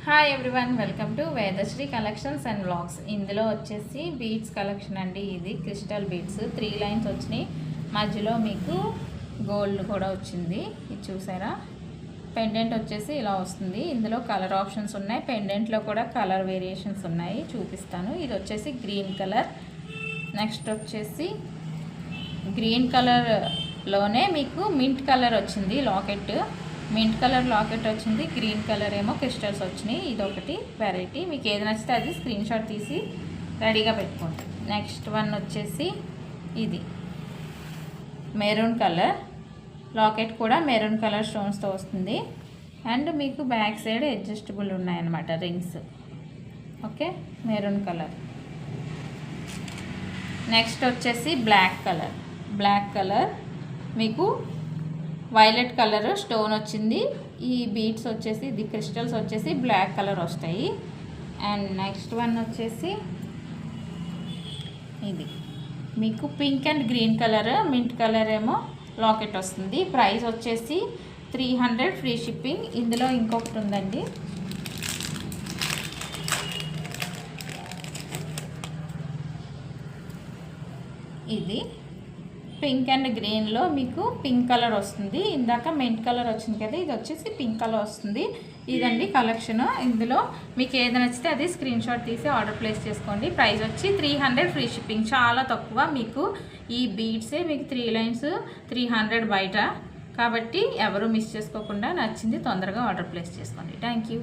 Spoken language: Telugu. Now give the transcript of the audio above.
Hi everyone, welcome to Vedasri collections and vlogs. ఇందులో వచ్చేసి బీడ్స్ కలెక్షన్ అండి. ఇది క్రిస్టల్ బీడ్స్ 3 లైన్స్ వచ్చినాయి. మధ్యలో మీకు గోల్డ్ కూడా వచ్చింది. ఇది చూసారా? పెండెంట్ వచ్చేసి ఇలా వస్తుంది. ఇందులో కలర్ ఆప్షన్స్ ఉన్నాయి. పెండెంట్లో కూడా కలర్ వేరియేషన్స్ ఉన్నాయి, చూపిస్తాను. ఇది వచ్చేసి గ్రీన్ కలర్. నెక్స్ట్ వచ్చేసి గ్రీన్ కలర్లోనే మీకు మింట్ కలర్ వచ్చింది లాకెట్. మింట్ కలర్ లాకెట్ వచ్చింది. గ్రీన్ కలర్ ఏమో క్రిస్టల్స్ వచ్చినాయి. ఇదొకటి వెరైటీ. మీకు ఏది నచ్చితే అది స్క్రీన్ షాట్ తీసి రెడీగా పెట్టుకోండి. నెక్స్ట్ వన్ వచ్చేసి ఇది మెరూన్ కలర్ లాకెట్, కూడా మెరూన్ కలర్ స్టోన్స్తో వస్తుంది. అండ్ మీకు బ్యాక్ సైడ్ అడ్జస్టబుల్ ఉన్నాయన్నమాట rings. Okay, maroon colour. Next వచ్చేసి బ్లాక్ కలర్ మీకు వైలెట్ కలర్ స్టోన్ వచ్చింది. ఈ బీడ్స్ వచ్చేసి ఇది క్రిస్టల్స్ వచ్చేసి బ్లాక్ కలర్ వస్తాయి. అండ్ నెక్స్ట్ వన్ వచ్చేసి ఇది మీకు pink and green colour, mint colour ఏమో లాకెట్ వస్తుంది. ప్రైస్ వచ్చేసి 300 ఫ్రీ షిప్పింగ్. ఇందులో ఇంకొకటి ఉందండి, ఇది పింక్ అండ్ గ్రీన్లో మీకు పింక్ కలర్ వస్తుంది. ఇందాక మెంట్ కలర్ వచ్చింది కదా, ఇది వచ్చేసి పింక్ కలర్ వస్తుంది. ఇదండి కలెక్షన్. ఇందులో మీకు ఏది నచ్చితే అది స్క్రీన్ షాట్ తీసి ఆర్డర్ ప్లేస్ చేసుకోండి. ప్రైస్ వచ్చి 300 ఫ్రీ షిప్పింగ్, చాలా తక్కువ. మీకు ఈ బీడ్సే మీకు 3 లైన్స్ 300 బయట. కాబట్టి ఎవరు మిస్ చేసుకోకుండా నచ్చింది తొందరగా ఆర్డర్ ప్లేస్ చేసుకోండి. Thank you.